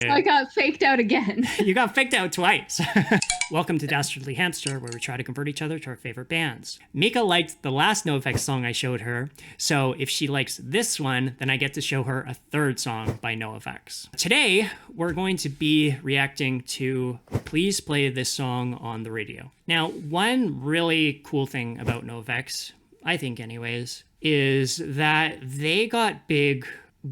I got faked out again. You got faked out twice. Welcome to Dastardly Hamster, where we try to convert each other to our favorite bands. Mika liked the last NOFX song I showed her, so if she likes this one, then I get to show her a third song by NOFX. Today, we're going to be reacting to Please Play This Song on the Radio. Now, one really cool thing about NOFX, I think anyways, is that they got big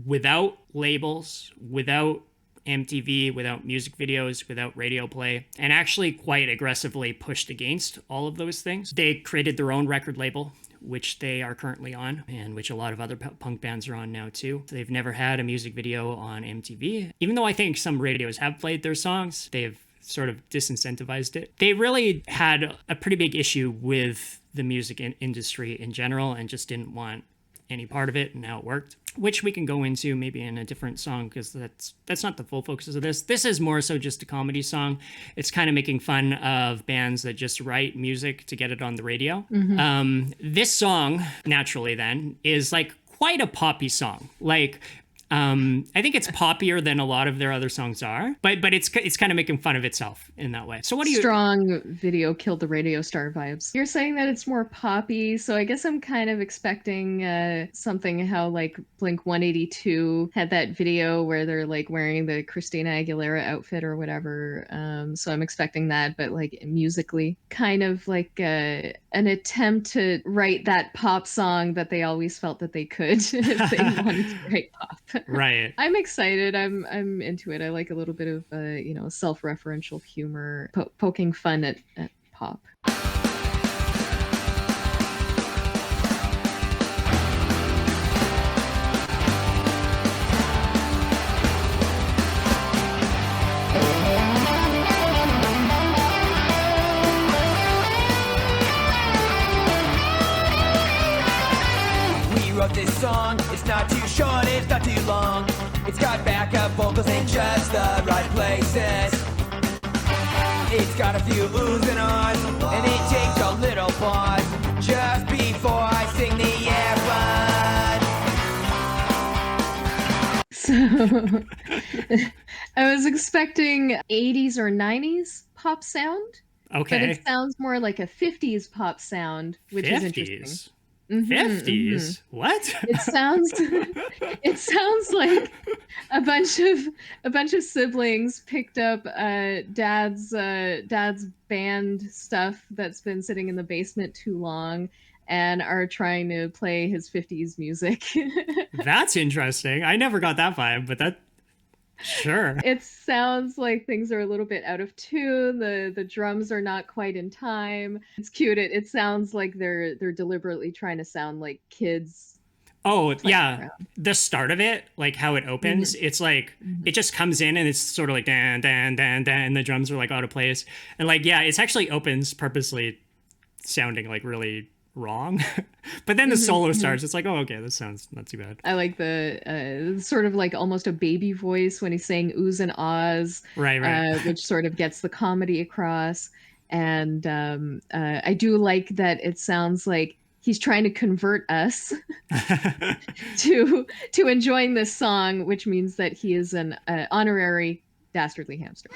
without labels, without MTV, without music videos, without radio play, and actually quite aggressively pushed against all of those things. They created their own record label, which they are currently on, and which a lot of other punk bands are on now too. They've never had a music video on MTV. Even though I think some radios have played their songs, they've sort of disincentivized it. They really had a pretty big issue with the music industry in general and just didn't want any part of it and how it worked, which we can go into maybe in a different song because that's not the full focus of this. This is more so just a comedy song. It's kind of making fun of bands that just write music to get it on the radio. This song, naturally then, is like quite a poppy song. Like, I think it's poppier than a lot of their other songs are, but it's kind of making fun of itself in that way. So what do you... Strong video killed the radio star vibes. You're saying that it's more poppy, so I guess I'm kind of expecting something how like Blink-182 had that video where they're like wearing the Christina Aguilera outfit or whatever. So I'm expecting that, but like musically, kind of like an attempt to write that pop song that they always felt that they could if they wanted to write pop. Right. I'm excited. I'm into it. I like a little bit of self-referential humor, poking fun at pop. Wrote this song, it's not too short, it's not too long. It's got backup vocals in just the right places. It's got a few oohs and ahs, and it takes a little pause just before I sing the F1. So I was expecting 80s or 90s pop sound. Okay. But it sounds more like a 50s pop sound, which 50s? is interesting. 50s? What? It sounds like a bunch of siblings picked up dad's band stuff that's been sitting in the basement too long and are trying to play his 50s music. That's interesting. I never got that vibe, but that... Sure. It sounds like things are a little bit out of tune. The drums are not quite in time. It's cute. It sounds like they're deliberately trying to sound like kids. Oh, yeah. Around. The start of it, like how it opens, it's like it just comes in and it's sort of like dan dan dan dan and the drums are like out of place. And like it's actually opens purposely sounding like really wrong. But then the solo starts. It's like, oh, okay, this sounds not too bad. I like the sort of like almost a baby voice when he's saying oohs and ahs, right. Which sort of gets the comedy across. And I do like that it sounds like he's trying to convert us to enjoying this song, which means that he is an honorary Dastardly Hamster.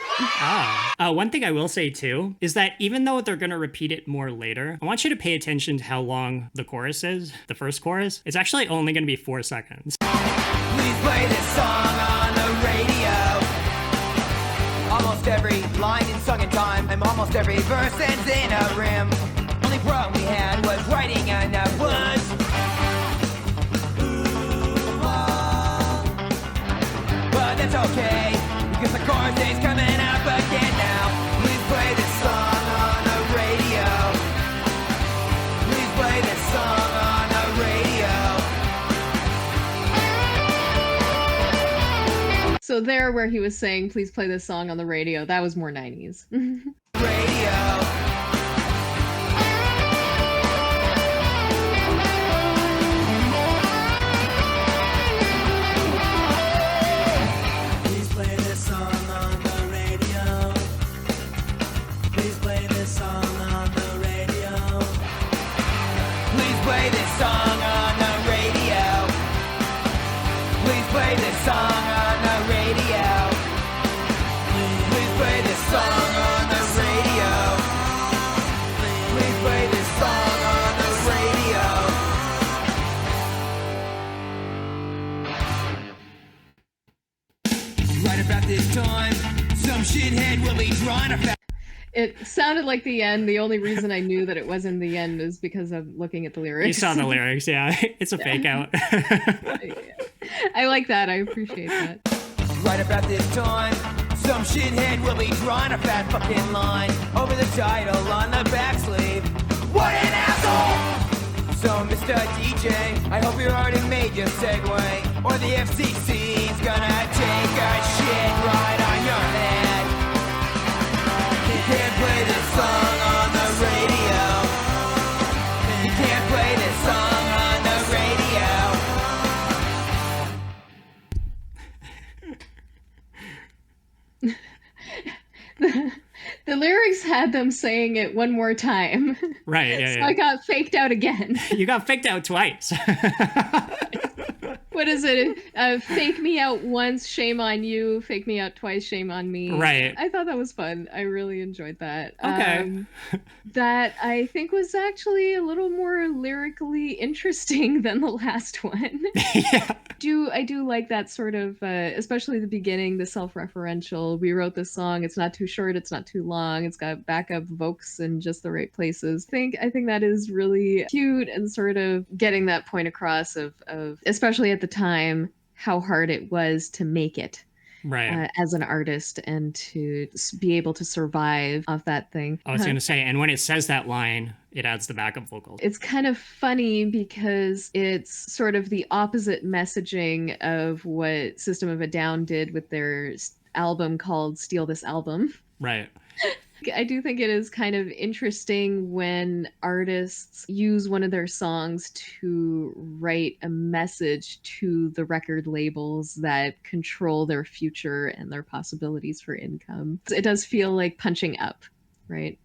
One thing I will say too is that even though they're going to repeat it more later, I want you to pay attention to how long the chorus is, the first chorus. It's actually only going to be 4 seconds. Please play this song on the radio. Almost every line is sung in time, and almost every verse ends in a rim. Only problem we had was writing enough words. But that's okay, because the chorus is coming up again now. Please play this song on the radio. Please play this song on the radio. So there where he was saying, please play this song on the radio, that was more 90s. Radio. Play this song on the radio. Please play this song on the radio. Right about this time, some shithead will be drawing a fat. It sounded like the end. The only reason I knew that it wasn't the end is because of looking at the lyrics. You saw the lyrics, yeah. It's a fake out. I like that. I appreciate that. Right about this time, some shithead will be drawing a fat fucking line over the title on the back sleeve. What an asshole! So, Mr. DJ, I hope you already made your segue, or the FCC's gonna take a shit right on your head. You can't play this song on the radio. You can't play this song on the radio. The lyrics had them saying it one more time. Right, yeah, So yeah. I got faked out again. You got faked out twice. What is it? Fake me out once, shame on you. Fake me out twice, shame on me. Right. I thought that was fun. I really enjoyed that. Okay. That I think was actually a little more lyrically interesting than the last one. Yeah. I do like that sort of, especially the beginning, the self-referential. We wrote this song. It's not too short. It's not too long. It's got backup vocals in just the right places. I think that is really cute and sort of getting that point across of especially at the time, how hard it was to make it. Right. As an artist and to be able to survive off that thing. I was going to say, and when it says that line, it adds the backup vocals. It's kind of funny because it's sort of the opposite messaging of what System of a Down did with their album called Steal This Album. Right. I do think it is kind of interesting when artists use one of their songs to write a message to the record labels that control their future and their possibilities for income. It does feel like punching up, right?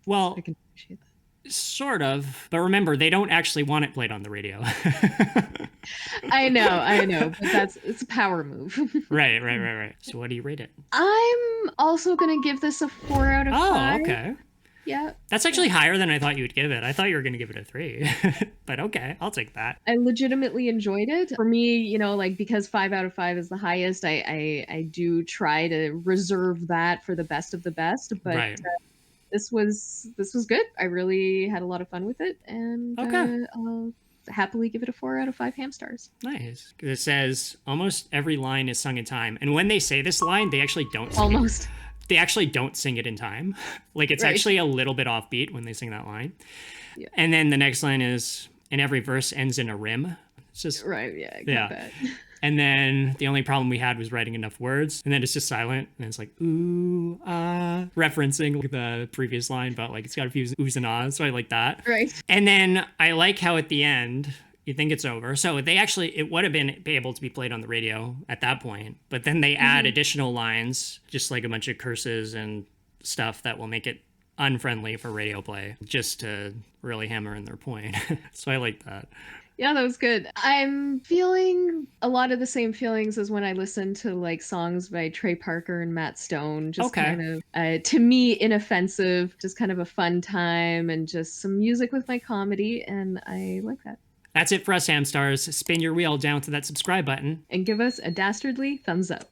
Well, I can appreciate that. Sort of. But remember, they don't actually want it played on the radio. I know, but it's a power move. Right. So what do you rate it? I'm also gonna give this a 4 out of 5. Oh, okay. Yeah. That's actually higher than I thought you would give it. I thought you were going to give it a 3. But okay, I'll take that. I legitimately enjoyed it. For me, like because 5 out of 5 is the highest, I do try to reserve that for the best of the best. But Right. This was good. I really had a lot of fun with it, and Okay. I'll happily give it a 4 out of 5 ham stars. Nice. 'Cause it says almost every line is sung in time. And when they say this line, they actually don't sing Almost. They actually don't sing it in time. Like it's Right. actually a little bit offbeat when they sing that line. Yeah. And then the next line is, and every verse ends in a rim. It's just, Right, yeah, I get Yeah. that. and then the only problem we had was writing enough words. And then it's just silent. And it's like, ooh, ah, referencing the previous line, but like it's got a few oohs and ahs. So I like that. Right. And then I like how at the end, you think it's over. So it would have been able to be played on the radio at that point. But then they add additional lines, just like a bunch of curses and stuff that will make it unfriendly for radio play, just to really hammer in their point. So I like that. Yeah, that was good. I'm feeling a lot of the same feelings as when I listened to like songs by Trey Parker and Matt Stone. Just Okay. kind of, to me, inoffensive, just kind of a fun time and just some music with my comedy. And I like that. That's it for us, Ham Stars. Spin your wheel down to that subscribe button. And give us a dastardly thumbs up.